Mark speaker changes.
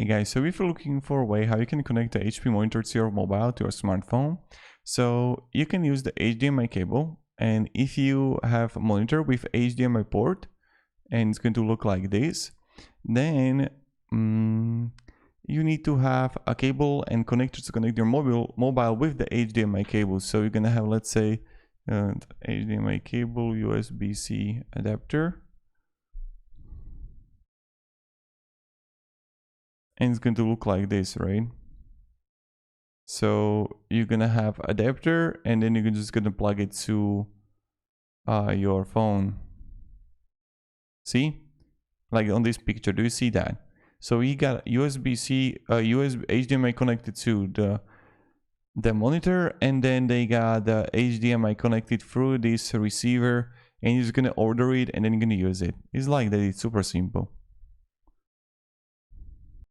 Speaker 1: Hey guys, so if you're looking for a way how you can connect the HP monitor to your mobile, to your smartphone, so you can use the HDMI cable, and if you have a monitor with HDMI port and it's going to look like this, then you need to have a cable and connectors to connect your mobile with the HDMI cable. So you're gonna have, let's say, HDMI cable, USB-C adapter, and it's going to look like this, right? So you're gonna have adapter, and then you're just gonna plug it to your phone. See, like on this picture, do you see that? So you got USB-C, USB HDMI connected to the monitor, and then they got the HDMI connected through this receiver, and you're just gonna order it, and then you're gonna use it. It's like that. It's super simple.